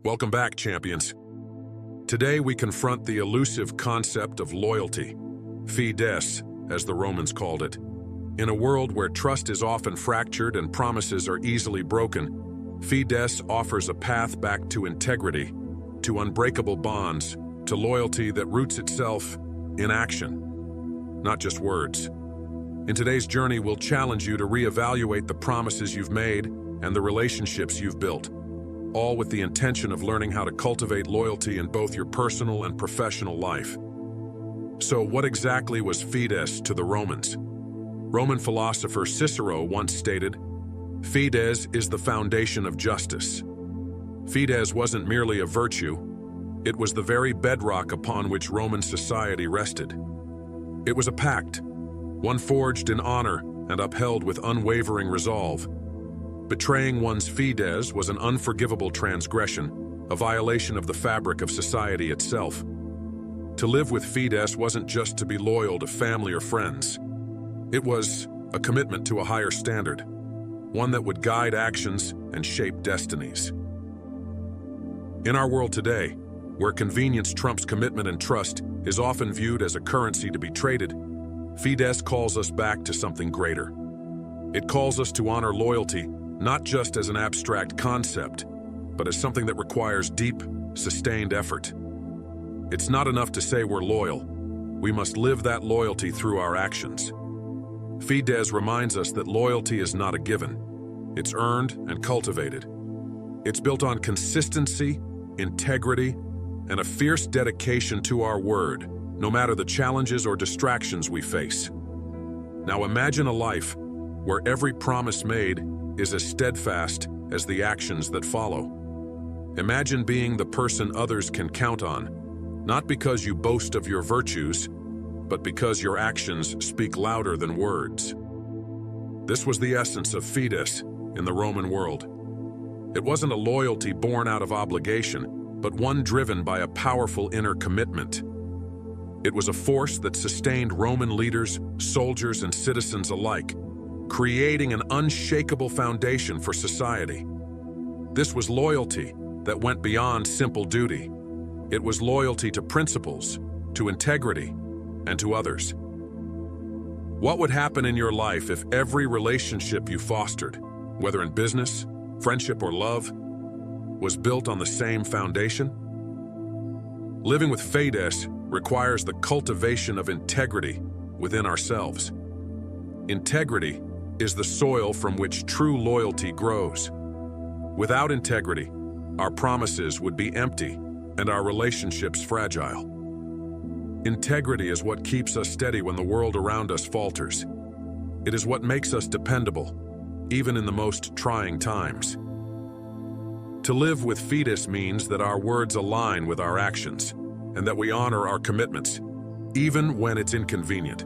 Welcome back, champions. Today we confront the elusive concept of loyalty, Fides, as the Romans called it. In a world where trust is often fractured and promises are easily broken, Fides offers a path back to integrity, to unbreakable bonds, to loyalty that roots itself in action, not just words. In today's journey, we'll challenge you to reevaluate the promises you've made and the relationships you've built, all with the intention of learning how to cultivate loyalty in both your personal and professional life. So what exactly was Fides to the Romans? Roman philosopher Cicero once stated, "Fides is the foundation of justice." Fides wasn't merely a virtue, it was the very bedrock upon which Roman society rested. It was a pact, one forged in honor and upheld with unwavering resolve. Betraying one's Fides was an unforgivable transgression, a violation of the fabric of society itself. To live with Fides wasn't just to be loyal to family or friends. It was a commitment to a higher standard, one that would guide actions and shape destinies. In our world today, where convenience trumps commitment and trust is often viewed as a currency to be traded, Fides calls us back to something greater. It calls us to honor loyalty not just as an abstract concept, but as something that requires deep, sustained effort. It's not enough to say we're loyal. We must live that loyalty through our actions. Fides reminds us that loyalty is not a given. It's earned and cultivated. It's built on consistency, integrity, and a fierce dedication to our word, no matter the challenges or distractions we face. Now imagine a life where every promise made is as steadfast as the actions that follow. Imagine being the person others can count on, not because you boast of your virtues, but because your actions speak louder than words. This was the essence of Fides in the Roman world. It wasn't a loyalty born out of obligation, but one driven by a powerful inner commitment. It was a force that sustained Roman leaders, soldiers, and citizens alike, creating an unshakable foundation for society. This was loyalty that went beyond simple duty. It was loyalty to principles, to integrity, and to others. What would happen in your life if every relationship you fostered, whether in business, friendship, or love, was built on the same foundation? Living with Fides requires the cultivation of integrity within ourselves. Integrity is the soil from which true loyalty grows. Without integrity, our promises would be empty and our relationships fragile. Integrity is what keeps us steady when the world around us falters. It is what makes us dependable, even in the most trying times. To live with Fides means that our words align with our actions and that we honor our commitments, even when it's inconvenient.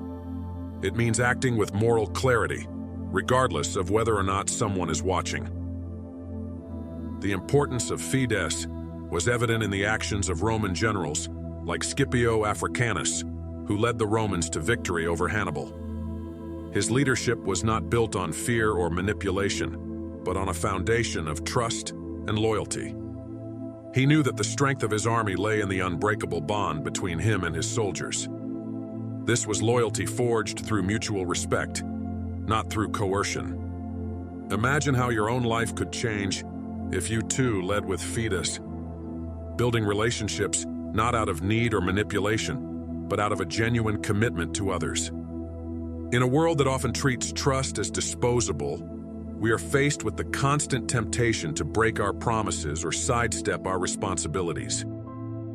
It means acting with moral clarity, regardless of whether or not someone is watching. The importance of Fides was evident in the actions of Roman generals like Scipio Africanus, who led the Romans to victory over Hannibal. His leadership was not built on fear or manipulation, but on a foundation of trust and loyalty. He knew that the strength of his army lay in the unbreakable bond between him and his soldiers. This was loyalty forged through mutual respect, not through coercion. Imagine how your own life could change if you too led with Fides, building relationships not out of need or manipulation, but out of a genuine commitment to others. In a world that often treats trust as disposable, we are faced with the constant temptation to break our promises or sidestep our responsibilities.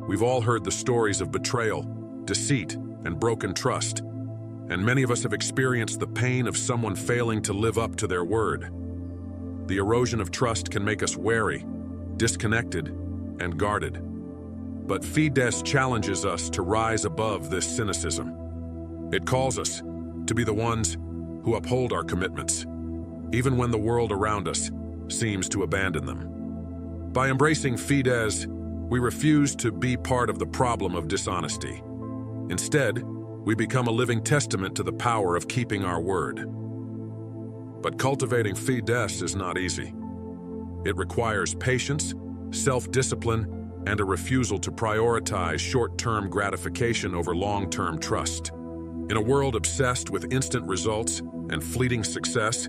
We've all heard the stories of betrayal, deceit, and broken trust, and many of us have experienced the pain of someone failing to live up to their word. The erosion of trust can make us wary, disconnected, and guarded. But Fides challenges us to rise above this cynicism. It calls us to be the ones who uphold our commitments, even when the world around us seems to abandon them. By embracing Fides, we refuse to be part of the problem of dishonesty. Instead, we become a living testament to the power of keeping our word. But cultivating Fides is not easy. It requires patience, self-discipline, and a refusal to prioritize short-term gratification over long-term trust. In a world obsessed with instant results and fleeting success,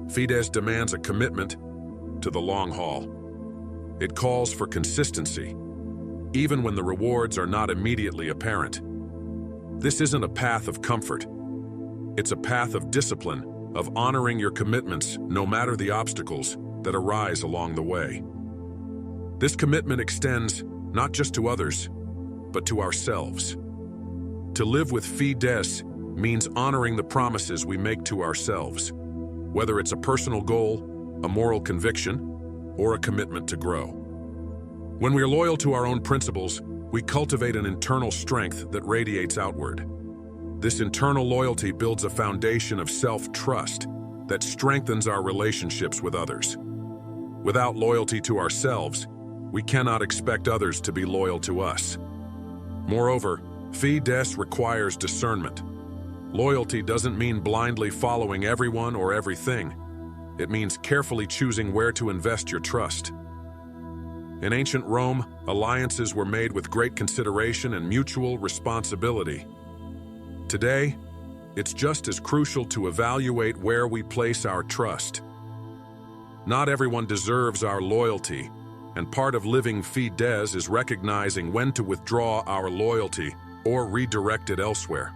Fides demands a commitment to the long haul. It calls for consistency, even when the rewards are not immediately apparent. This isn't a path of comfort. It's a path of discipline, of honoring your commitments no matter the obstacles that arise along the way. This commitment extends not just to others, but to ourselves. To live with Fides means honoring the promises we make to ourselves, whether it's a personal goal, a moral conviction, or a commitment to grow. When we are loyal to our own principles, we cultivate an internal strength that radiates outward. This internal loyalty builds a foundation of self-trust that strengthens our relationships with others. Without loyalty to ourselves, we cannot expect others to be loyal to us. Moreover, Fides requires discernment. Loyalty doesn't mean blindly following everyone or everything. It means carefully choosing where to invest your trust. In ancient Rome, alliances were made with great consideration and mutual responsibility. Today, it's just as crucial to evaluate where we place our trust. Not everyone deserves our loyalty, and part of living Fides is recognizing when to withdraw our loyalty or redirect it elsewhere.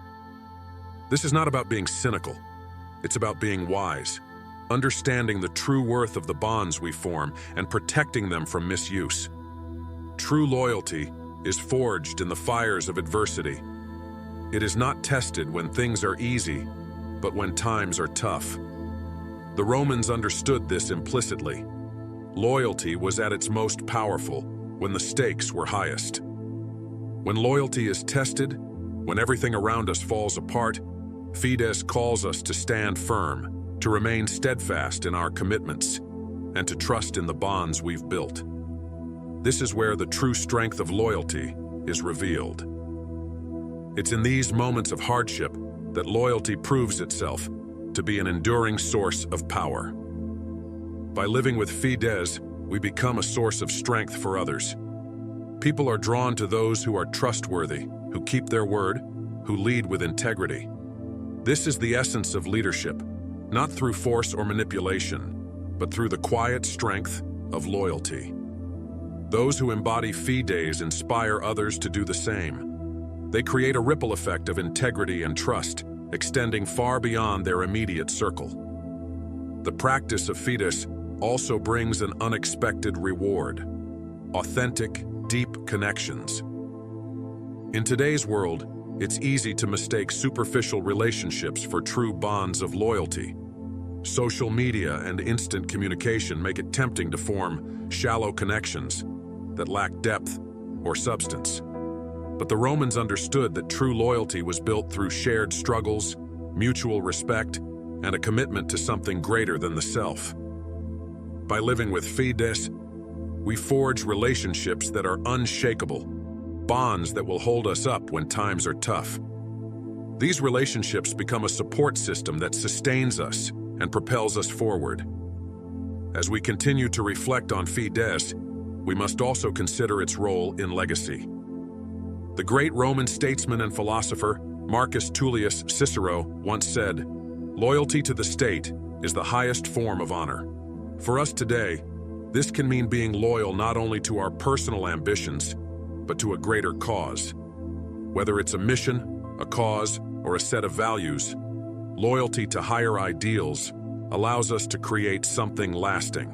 This is not about being cynical. It's about being wise, understanding the true worth of the bonds we form and protecting them from misuse. True loyalty is forged in the fires of adversity. It is not tested when things are easy, but when times are tough. The Romans understood this implicitly. Loyalty was at its most powerful when the stakes were highest. When loyalty is tested, when everything around us falls apart, Fides calls us to stand firm, to remain steadfast in our commitments, and to trust in the bonds we've built. This is where the true strength of loyalty is revealed. It's in these moments of hardship that loyalty proves itself to be an enduring source of power. By living with Fides, we become a source of strength for others. People are drawn to those who are trustworthy, who keep their word, who lead with integrity. This is the essence of leadership, not through force or manipulation, but through the quiet strength of loyalty. Those who embody Fides inspire others to do the same. They create a ripple effect of integrity and trust, extending far beyond their immediate circle. The practice of Fides also brings an unexpected reward: authentic, deep connections. In today's world, it's easy to mistake superficial relationships for true bonds of loyalty. Social media and instant communication make it tempting to form shallow connections that lack depth or substance. But the Romans understood that true loyalty was built through shared struggles, mutual respect, and a commitment to something greater than the self. By living with Fides, we forge relationships that are unshakable, bonds that will hold us up when times are tough. These relationships become a support system that sustains us and propels us forward. As we continue to reflect on Fides, we must also consider its role in legacy. The great Roman statesman and philosopher Marcus Tullius Cicero once said, "Loyalty to the state is the highest form of honor." For us today, this can mean being loyal not only to our personal ambitions, but to a greater cause. Whether it's a mission, a cause, or a set of values, loyalty to higher ideals allows us to create something lasting.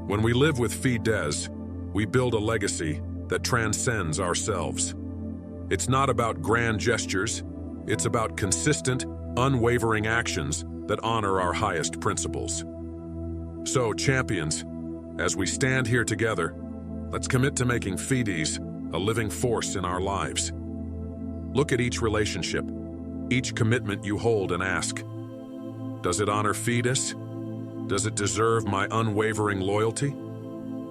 When we live with Fides, we build a legacy that transcends ourselves. It's not about grand gestures, it's about consistent, unwavering actions that honor our highest principles. So, champions, as we stand here together, let's commit to making Fides a living force in our lives. Look at each relationship, each commitment you hold, and ask, does it honor Fides? Does it deserve my unwavering loyalty?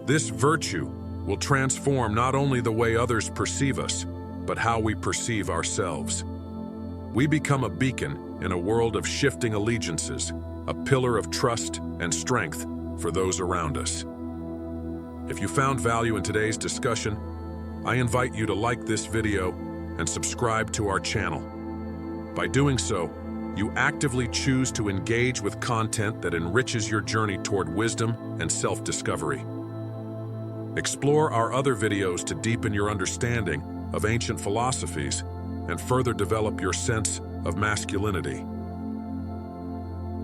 This virtue will transform not only the way others perceive us, but how we perceive ourselves. We become a beacon in a world of shifting allegiances, a pillar of trust and strength for those around us. If you found value in today's discussion, I invite you to like this video and subscribe to our channel. By doing so, you actively choose to engage with content that enriches your journey toward wisdom and self-discovery. Explore our other videos to deepen your understanding of ancient philosophies and further develop your sense of masculinity.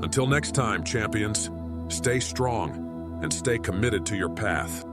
Until next time, champions, stay strong and stay committed to your path.